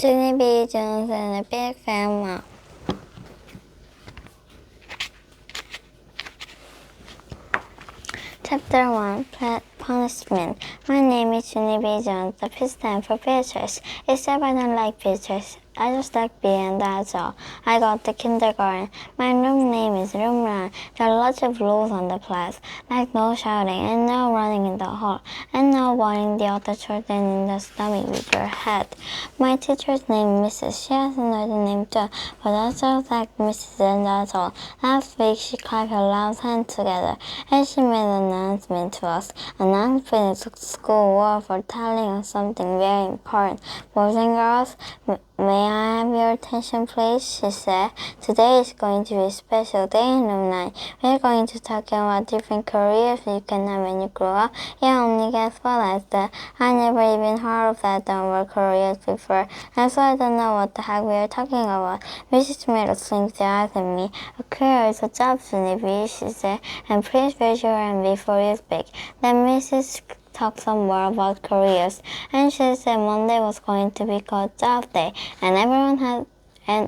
Junie B. Jones and a big fan mom. Chapter 1 Punishment. My name is Junie B. Jones. The P stand for pictures. Except I don't like pictures. I just like being, and that's all. I got to kindergarten. My room name is Room Run. There are lots of rules on the class, like no shouting and no running in the hall, and no biting the other children in the stomach with your head. My teacher's name is Mrs. She has another name too, but I just like Mrs. and that's all. Last week she clapped her left hand together, and she made an announcement to us. Announcement to school were for telling us something very important. Boys and girls, may I have your attention, please? She said. Today is going to be a special day in Room 9. We're going to talk about different careers you can have when you grow up. Yeah, only guess what I said. I never even heard of that word careers before, and so I don't know what the heck we are talking about. Mrs. Miller blinked her eyes at me. A career is a job, Junie, she said, and please raise your hand before you speak. Then Mrs. talk some more about careers, and she said Monday was going to be called job day, and everyone in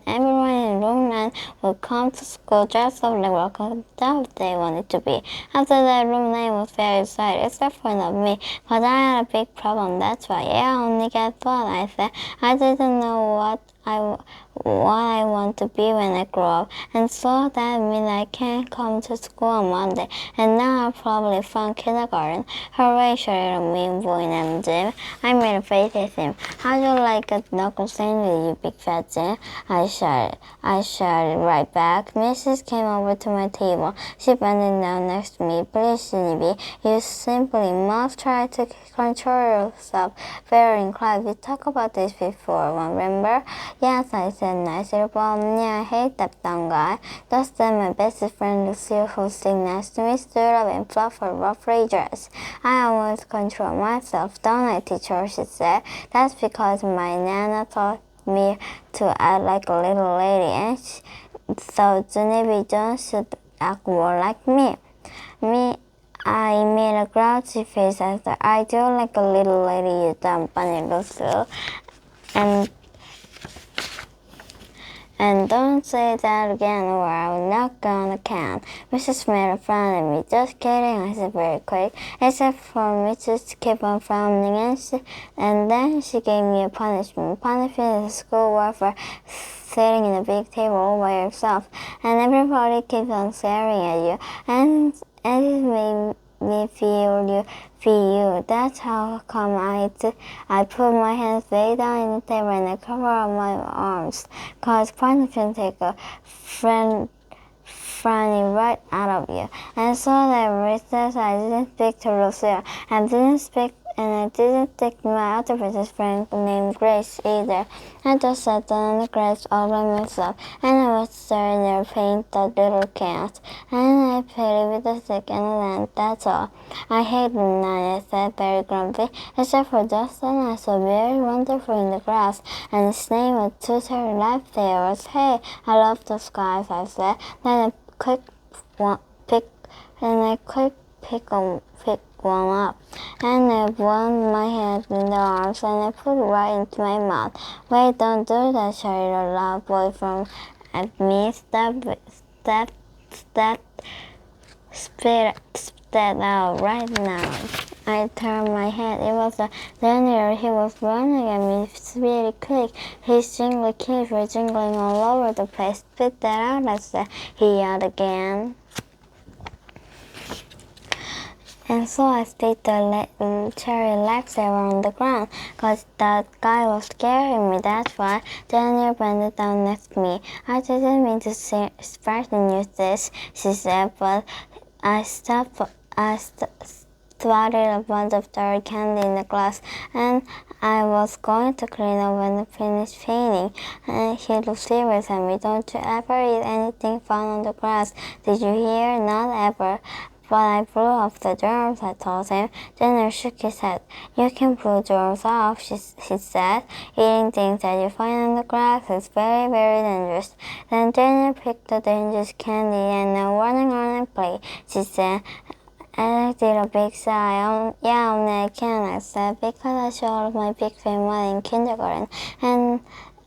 Room 9 would come to school dressed up like welcome job day wanted to be. After that, Room 9 was very excited, except for not me, because I had a big problem, that's why. Yeah, only guess what, I said. I didn't know what I want to be when I grow up, and so that means I can't come to school on Monday, and now I'll probably find kindergarten. Hooray, shouted a mean boy named Jim. I made a face at him. How'd you like a knuckle sandwich, you big fat Jim? I shouted right back. Mrs. came over to my table. She bent down next to me. Please, Junie, you simply must try to control yourself. Very inclined. We talked about this before, remember? Yes, I said nicely. Well, yeah, I hate that dumb guy. Just then my best friend Lucille, who's sitting next to me, stood up and fluffed her rough dress. I always control myself, don't I, teacher? She said. That's because my Nana taught me to act like a little lady, and so Junie B. Jones should act more like me. I made a grouchy face after I do like a little lady, you dumb bunny, Lucille. And don't say that again or I'm not gonna count. Mrs. Miller frowned at me. Just kidding, I said very quick. Except for Mrs. kept on frowning and then she gave me a punishment. Punishment is school work for sitting in a big table all by yourself. And everybody keeps on staring at you. And it made me feel you. That's how come I put my hands way down in the table and I cover up my arms. Cause punishment take a frowning right out of you. And so that recess I didn't speak to Lucille and I didn't take my other best friend named Grace either. I just sat down on the grass all by myself, and I was staring there paint the little cans, and I played with a stick and a lamp, that's all. I hate them now, I said very grumpy, except for just then I saw very wonderful in the grass, and his name was Tutor Lifesavers. Hey, I love the skies, I said. Then I quick pick one up, and I warmed my hand in the arms and I put it right into my mouth. Wait, don't do that, shouted a loud boy from at me. Spit that out right now. I turned my head. It was a janitor. He was running at me really quick. His jingling keys were jingling all over the place. Spit that out, I said. He yelled again. And so I staked the cherry lifesaver on the ground, cause that guy was scaring me, that's why. Janitor bent down next to me. I didn't mean to frighten you, sis, she said, but I spotted a bunch of dirty candy in the glass, and I was going to clean up when I finished painting. And he looked serious at me. Don't you ever eat anything found on the grass? Did you hear? Not ever. But I blew off the germs, I told him. Jenner shook his head. You can blow germs off, he said. Eating things that you find on the grass is very, very dangerous. Then Jenner picked the dangerous candy and now running on and play, she said. Alex did a big sigh. Yeah, only I can, I said, because I showed my big family in kindergarten, and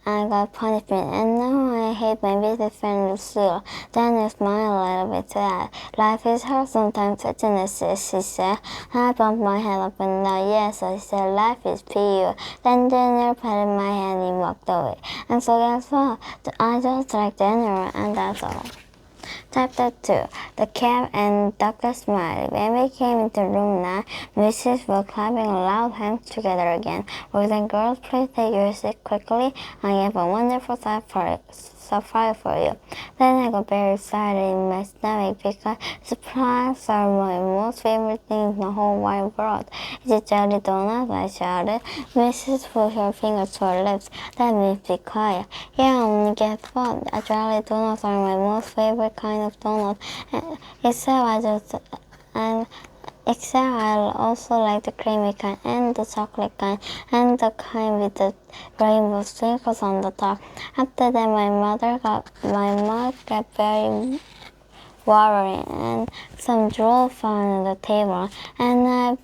I got punishment, and now I hate my biggest friend Lucille. Then I smiled a little bit to that. Life is hard sometimes, fitness is, she said. I bumped my head up and down. Yes, I said, life is PU. Then Junior patted my hand and walked away. And so guess what? I just like Junior, and that's all. Chapter 2. The Cat and Dr. Smiley. When we came into room 9, Mrs. was clapping loud hands together again. Boys and girls, please take your seat quickly. I have a wonderful surprise for you. Then I got very excited in my stomach because surprises are my most favorite thing in the whole wide world. Is it jelly donuts? I shouted. Mrs. put her finger to her lips. That means be quiet. Yeah, only guess what? Jelly donuts are my most favorite kind of donut. Except I also like the creamy kind and the chocolate kind and the kind with the rainbow sprinkles on the top. After that, my mouth got very watery and some drool fell on the table, and I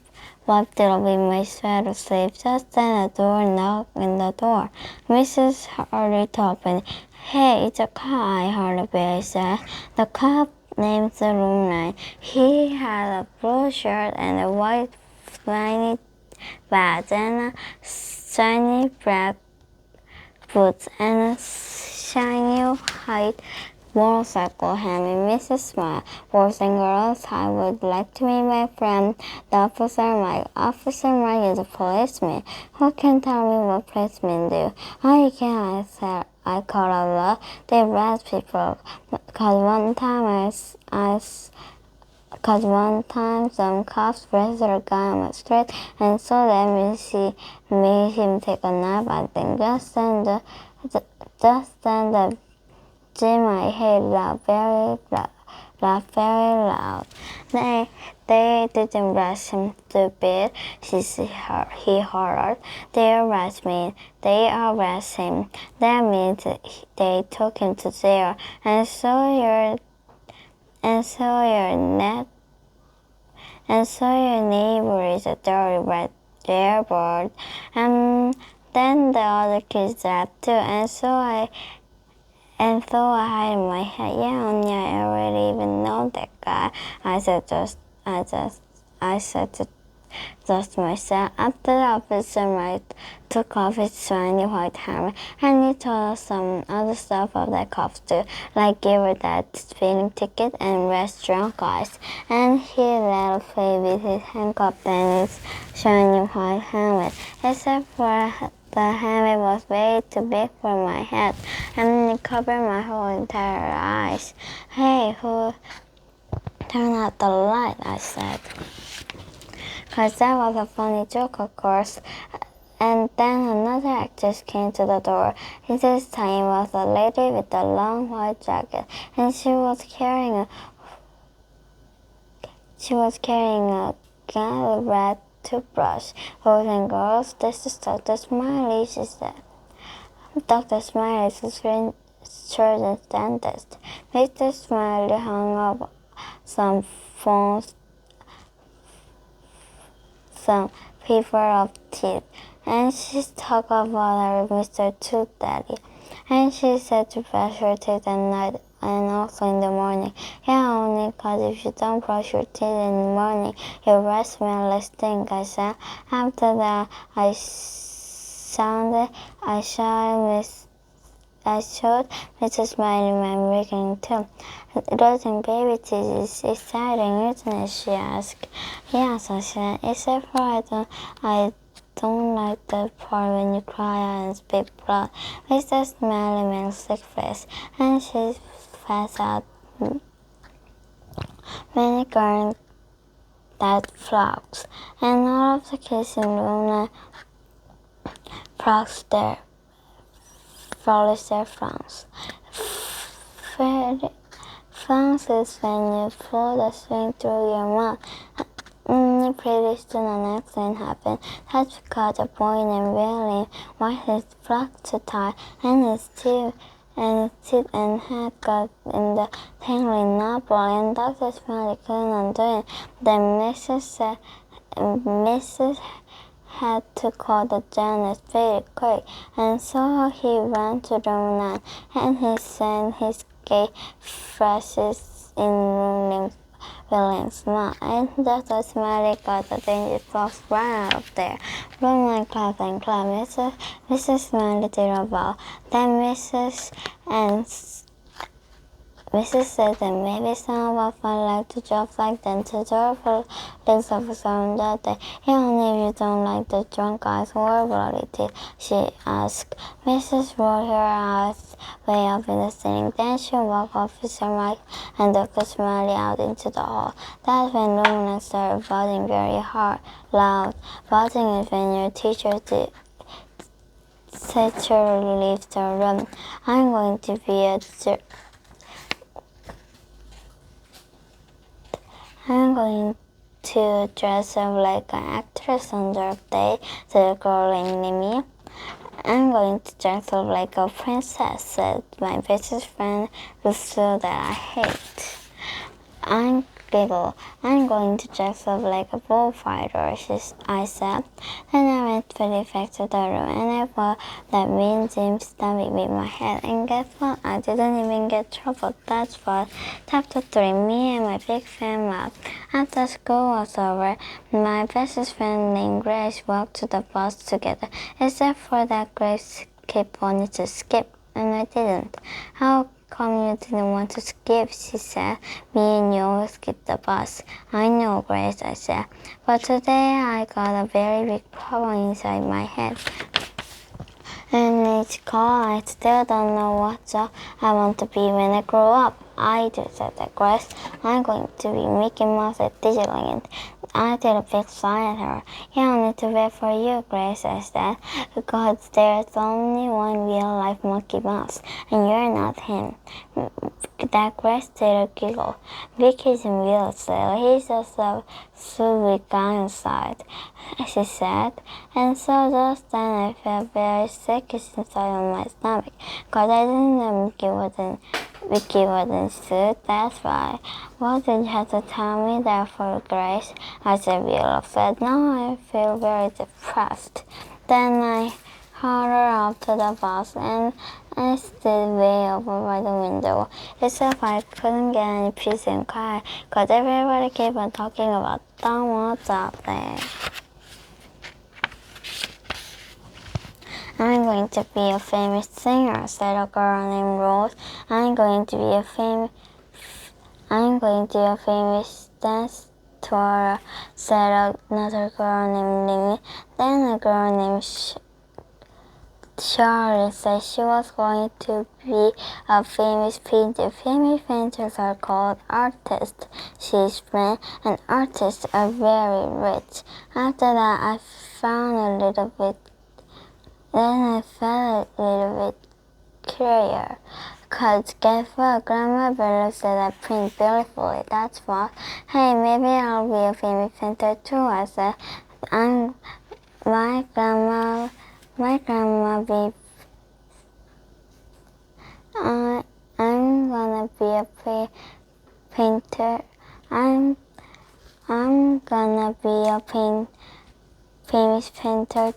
wiped it off with my sweater sleeve. Just then a door knocked on the door. Mrs. hurried to open it. Hey, it's a cop, I heard a voice say. The cop named the room 9. He had a blue shirt and a white shiny badge and a shiny black boots and a shiny white motorcycle helmet. Mrs. Smile. Boys and girls, I would like to meet my friend, the Officer Mike. Officer Mike is a policeman. Who can tell me what policemen do? I can, I said. I call a lot. They arrest people. Cause one time some cops arrested a guy on the street, and so made him take a nap. I think just then the Jim I hate laughed very loud. They didn't arrest him, stupid, he hollered. They arrest me. They arrest him. That means they took him to jail. And so your neighbor is a dirty red jailbird. And then the other kids laughed too. And so I hid my head. Yeah, only I already even know that guy. I said to just myself. After the officer Mike took off his shiny white helmet, and he told us some other stuff of that cops do, like give her that speeding ticket and restaurant guys. And he let us play with his handcuff and his shiny white helmet, except for the helmet was way too big for my head, and it covered my whole entire eyes. Hey, who turned out the light? I said. Cause that was a funny joke, of course. And then another actress came to the door. This time was a lady with a long white jacket, and she was carrying a red toothbrush. Boys and girls, this is Dr. Smiley, she said. Dr. Smiley is a surgeon's dentist. Mr. Smiley hung up some paper of teeth, and she talked about Mr. Tooth Daddy. And she said to brush your teeth at night and also in the morning. Yeah, only cause if you don't brush your teeth in the morning, your breath smells like stink, I said. After that, I showed Mrs. Smiley my ringing too. Losing baby teeth is exciting, isn't it? She asked. Yes, I said, except for I don't like the part when you cry and spit blood. Mr. Smiley made a sick face, and she passed out vinegar that frogs, and all of the kids in the room frogs there. Frogs their fronts. Fronts is when you pull the string through your mouth. Pretty soon an accident happened. That's because a boy named William wanted his frock to tie, and his teeth and teeth and head got in the tangling knobble, and Dr. Smiley couldn't undo it. Then Mrs. had to call the janitor very quick, and so he ran to room 9, and he sent his gay phrases in room named William's mom, and Dr. Smiley got the dangerous box right out of there. Room 9 clapped and clapped. Mrs. Smiley did a bow. Then Mrs. said that maybe some of us like to jump like them to joyful legs of some that day. Hey, only if you don't like the drunk guys horribility, she asked. Mrs. rolled her eyes way up in the ceiling. Then she walked Officer Mike and Dr. Smiley out into the hall. That's when Lumina started buzzing very loud. Buzzing is when your teacher leaves the room. I'm going to be I'm going to dress up like an actress on the day, said the girl named Mimi. I'm going to dress up like a princess, said my bestest friend, Lucille, that I hate. I giggled. I'm going to dress up like a bullfighter, I said. Then I went pretty fast to the room, and I thought that me and Jim stabbing me in my head. And guess what? I didn't even get trouble. That's what. Chapter 3. Me and my big fan lab. After school was over, my bestest friend named Grace walked to the bus together, except for that Grace wanted to skip, and I didn't. How come you didn't want to skip? She said. Me and you always skip the bus. I know, Grace, I said. But today I got a very big problem inside my head. And it's called I still don't know what job I want to be when I grow up. I just said that, Grace. I'm going to be Mickey Mouse at Disneyland. I did a big sign at her. Yeah, I need to wait for you, Grace, I said, because there's only one real-life Mickey Mouse, and you're not him. That Grace did a giggle. Mickey isn't real, silly. He's just a sweet guy inside, she said. And so just then I felt very sick inside of my stomach, because I didn't know Mickey wasn't suit, that's why. Why did you have to tell me that for, Grace? I said, real upset. Now I feel very depressed. Then I hauled her up to the bus, and I stood way over by the window, except I couldn't get any peace and quiet, because everybody kept on talking about what's up there. I'm going to be a famous singer, said a girl named Rose. I'm going to be a famous dance tour, said another girl named Limmy. Then a girl named Charlotte said she was going to be a famous painter. Famous painters are called artists, she explained, and artists are very rich. After that, I felt a little bit curious. Cause guess what? Grandma believes that I paint beautifully. That's what. Hey, maybe I'll be a famous painter too, I said. My grandma I'm gonna be a painter. I'm gonna be a famous painter.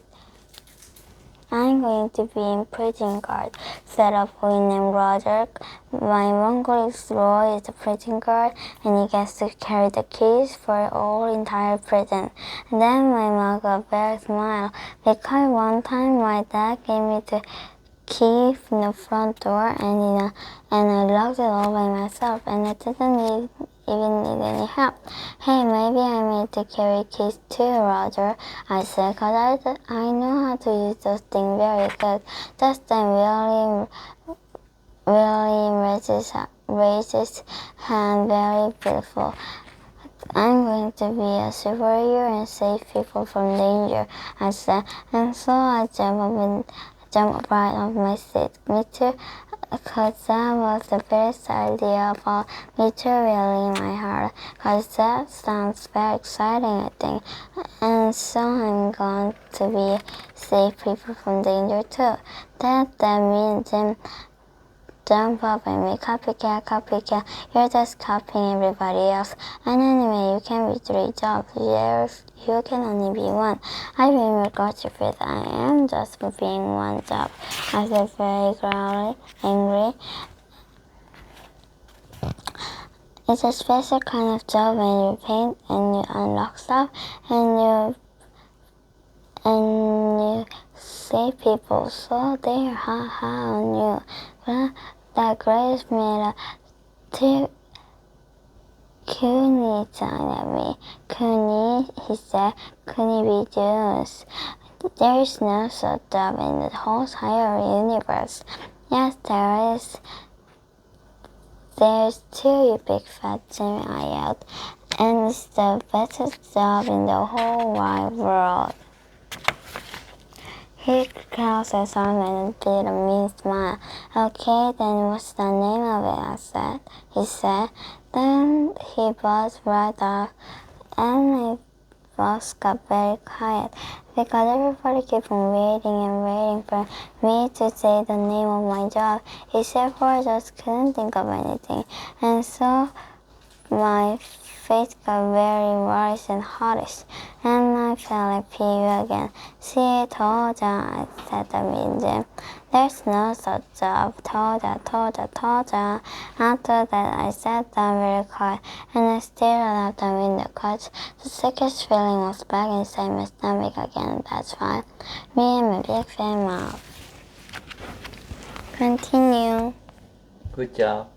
I'm going to be in prison guard, said a boy named Roger. My Mongolic Roy is the prison guard, and he gets to carry the keys for the whole entire prison. And then my mom got very smile, because one time my dad gave me the key from the front door, and I locked it all by myself, and I didn't even need any help. Hey, maybe I need to carry keys too, Roger, I said, because I know how to use those things very good. Just then William raised his hand very beautiful. I'm going to be a superhero and save people from danger, I said, and so I jumped right off my seat. Me too, because that was the best idea of all. Me too, really, in my heart, because that sounds very exciting, I think. And so I'm going to be save people from danger too. That me and Jim Don't bother me, copycat, copycat. You're just copying everybody else. And anyway, you can be 3 jobs. You can only be one. I really regret you for that. I am just being one job. I feel very growly, angry. It's a special kind of job when you paint and you unlock stuff and you see people so they ha on you. But that grace made a Junie at me. Junie, he said, Junie be Junes. There is no such job in the whole entire universe. Yes, there is. There's 2, you big fat Jimmy, I yelled, and it's the best job in the whole wide world. He crossed his arm and did a mean smile. Okay, then what's the name of it? I said. He said. Then he buzzed right off, and my boss got very quiet because everybody kept on waiting for me to say the name of my job. Except for I just couldn't think of anything, and so my face got very worse and hotish, and I felt like PU again. See, I told ya, I said to Jim. There's no such job. Told ya. After that, I sat down very quiet, and I stared out the window cause the sickest feeling was back inside my stomach again. That's fine. Me and my big fan mouth. Continue. Good job.